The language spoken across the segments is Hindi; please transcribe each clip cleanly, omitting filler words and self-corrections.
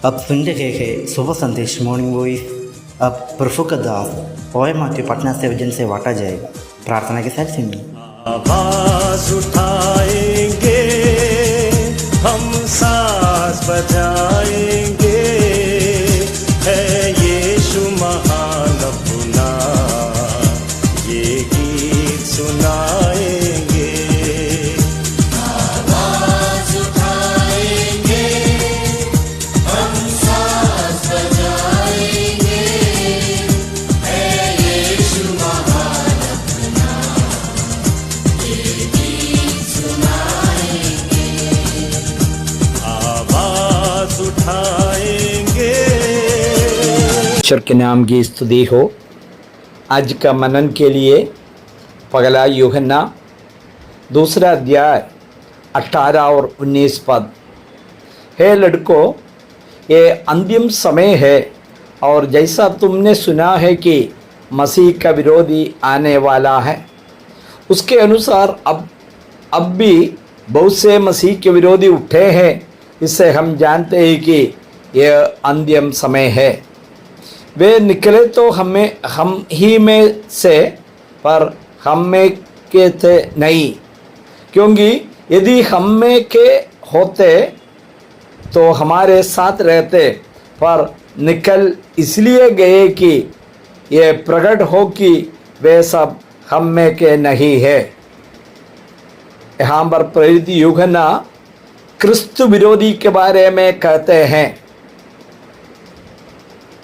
अब सुन रहे हैं सुबह संदेश मॉर्निंग वॉइस। अब प्रभु का दास ओए माथ्यू पटना से वजन से वाटा जाएगा। प्रार्थना के साथ सुनिए। आवाज उठाएंगे, हम सांस बजाएंगे, है यीशु महान अपना, ये गीत सुनाएंगे। आवाज उठाएंगे, हम सांस बजाएंगे, है यीशु महान अपना, ये गीत सुनाएंगे। आवाज उठाएंगे। ईश्वर के नाम की स्तुति हो। आज का मनन के लिए पगला यूहन्ना 2 अध्याय 18 और 19 पद। हे लड़कों, ये अंतिम समय है और जैसा तुमने सुना है कि मसीह का विरोधी आने वाला है, उसके अनुसार अब भी बहुत से मसीह के विरोधी उठे हैं। इससे हम जानते हैं कि यह अंतिम समय है। वे निकले तो हम ही में से, पर हम में के थे नहीं, क्योंकि यदि हम में के होते तो हमारे साथ रहते, पर निकल इसलिए गए कि ये प्रकट हो कि वे सब हम में के नहीं है। यहाँ पर प्रेरित यूहन्ना क्रिस्तु विरोधी के बारे में कहते हैं।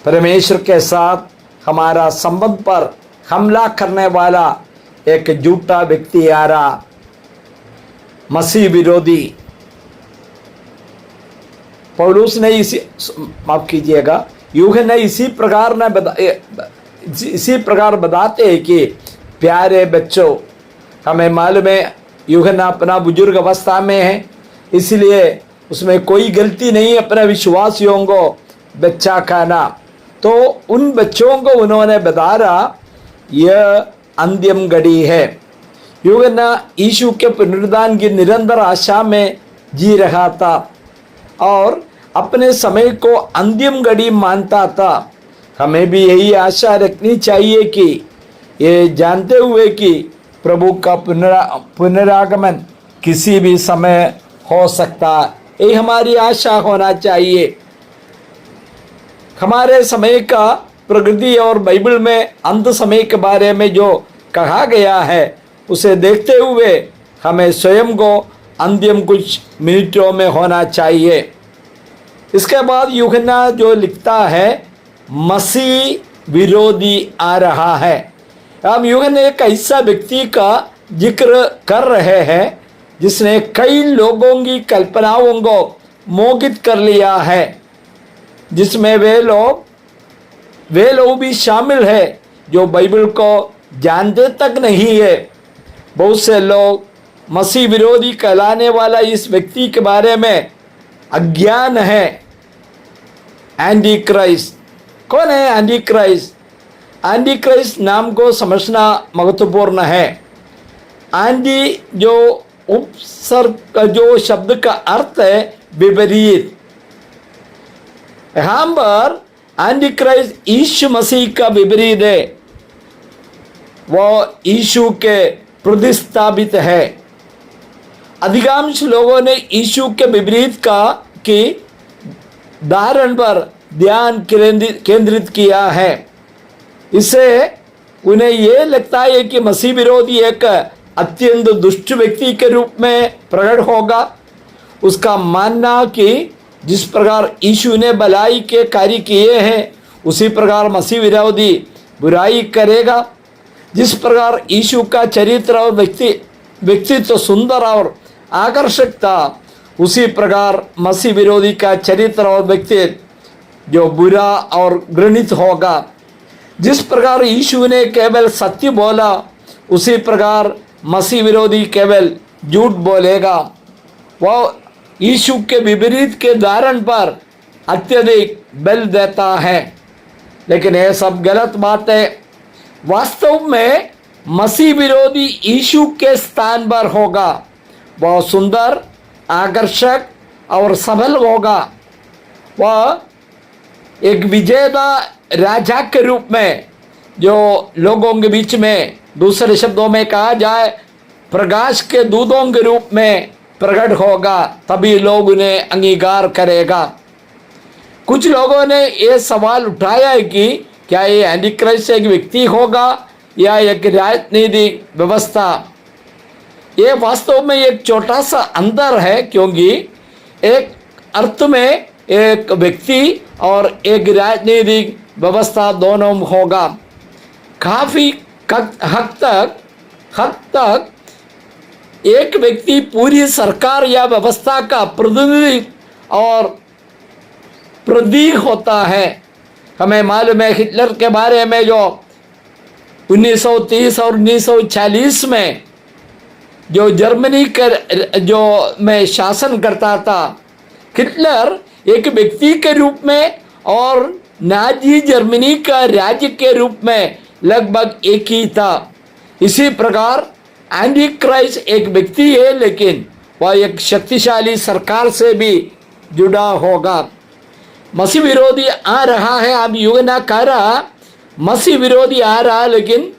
परमेश्वर के साथ हमारा संबंध पर हमला करने वाला एक झूठा व्यक्ति आ रहा, मसीह विरोधी। पौलुस ने माफ कीजिएगा, यूहन्ना इसी प्रकार बताते हैं कि प्यारे बच्चों, हमें मालूम है यूहन्ना अपना बुजुर्ग अवस्था में है, इसलिए उसमें कोई गलती नहीं अपने विश्वासियों को बच्चा कहना। तो उन बच्चों को उन्होंने बताया यह अंतिम घड़ी है। यूहन्ना यीशु के पुनरुत्थान की निरंतर आशा में जी रहा था और अपने समय को अंतिम घड़ी मानता था। हमें भी यही आशा रखनी चाहिए कि ये जानते हुए कि प्रभु का पुनरागमन किसी भी समय हो सकता, ये हमारी आशा होना चाहिए। हमारे समय का प्रकृति और बाइबल में अंत समय के बारे में जो कहा गया है, उसे देखते हुए हमें स्वयं को अंतिम कुछ मिनटों में होना चाहिए। इसके बाद यूहन्ना जो लिखता है, मसीह विरोधी आ रहा है। हम यूहन्ना एक ऐसा व्यक्ति का जिक्र कर रहे हैं जिसने कई लोगों की कल्पनाओं को मोहित कर लिया है, जिसमें वे लोग भी शामिल है जो बाइबल को जानते तक नहीं है। बहुत से लोग मसीह विरोधी कहलाने वाला इस व्यक्ति के बारे में अज्ञान है। एंटी क्राइस्ट कौन है? एंटी क्राइस्ट, एंटी क्राइस्ट नाम को समझना महत्वपूर्ण है। एंटी जो उपसर्ग जो शब्द का अर्थ है विपरीत। यहाँ पर एंटी क्राइस्ट यीशु मसीह का विपरीत है, वो यीशु के प्रतिस्थापित है। अधिकांश लोगों ने यीशु के विपरीत की धारण पर ध्यान केंद्रित किया है। इससे उन्हें यह लगता है कि मसीह विरोधी एक अत्यंत दुष्ट व्यक्ति के रूप में प्रकट होगा। उसका मानना कि जिस प्रकार यीशु ने भलाई के कार्य किए हैं, उसी प्रकार मसीह विरोधी बुराई करेगा। जिस प्रकार यीशु का चरित्र और व्यक्तित्व सुंदर और आकर्षक था, उसी प्रकार मसीह विरोधी का चरित्र और व्यक्तित्व जो बुरा और घृणित होगा। जिस प्रकार यीशु ने केवल सत्य बोला, उसी प्रकार मसीह विरोधी केवल झूठ बोलेगा। वह यीशु के विपरीत के धारण पर अत्यधिक बल देता है, लेकिन यह सब गलत बात है। वास्तव में मसीह विरोधी यीशु के स्थान पर होगा। वह सुंदर, आकर्षक और सबल होगा। वह एक विजेता राजा के रूप में जो लोगों के बीच में, दूसरे शब्दों में कहा जाए, प्रकाश के दूतों के रूप में प्रकट होगा, तभी लोग उन्हें अंगीकार करेगा। कुछ लोगों ने ये सवाल उठाया है कि क्या ये एंटी क्राइस्ट एक व्यक्ति होगा या एक राजनीतिक व्यवस्था। ये वास्तव में एक छोटा सा अंतर है, क्योंकि एक अर्थ में एक व्यक्ति और एक राजनीतिक व्यवस्था दोनों होगा। काफ़ी हद तक एक व्यक्ति पूरी सरकार या व्यवस्था का प्रतिनिधि और प्रतीक होता है। हमें मालूम है हिटलर के बारे में, जो 1930 और 1940 में जो जर्मनी के जो में शासन करता था, हिटलर एक व्यक्ति के रूप में और नाजी जर्मनी का राज्य के रूप में लगभग एक ही था। इसी प्रकार एंटी क्राइस्ट एक व्यक्ति है, लेकिन वह एक शक्तिशाली सरकार से भी जुड़ा होगा। मसीह विरोधी आ रहा है, अब युगना कह रहा मसीह विरोधी आ रहा, लेकिन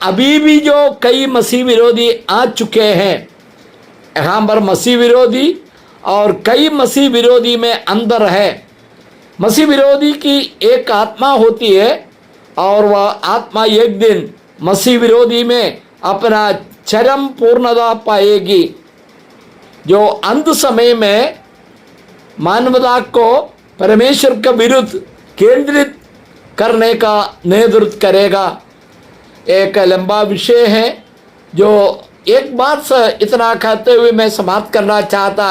अभी भी जो कई मसीह विरोधी आ चुके हैं। यहाँ पर मसीह विरोधी और कई मसीह विरोधी में अंतर है। मसीह विरोधी की एक आत्मा होती है और वह आत्मा एक दिन मसीह विरोधी में अपना चरम पूर्णता पाएगी, जो अंत समय में मानवता को परमेश्वर के विरुद्ध केंद्रित करने का नेतृत्व करेगा। एक लंबा विषय है, जो एक बात से इतना कहते हुए मैं समाप्त करना चाहता।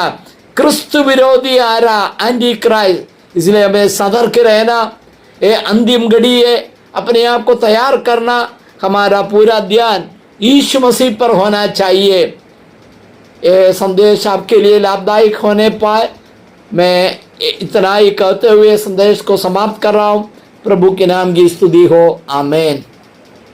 क्रिस्त विरोधी आ रहा, एंटी क्राइस्ट, इसलिए हमें सतर्क रहना। ये अंतिम घड़ी है, अपने आप को तैयार करना। हमारा पूरा ध्यान यीशु मसीह पर होना चाहिए। ये संदेश आपके लिए लाभदायक होने पाए, मैं इतना ही कहते हुए संदेश को समाप्त कर रहा हूँ। प्रभु के नाम की स्तुति हो, आमीन।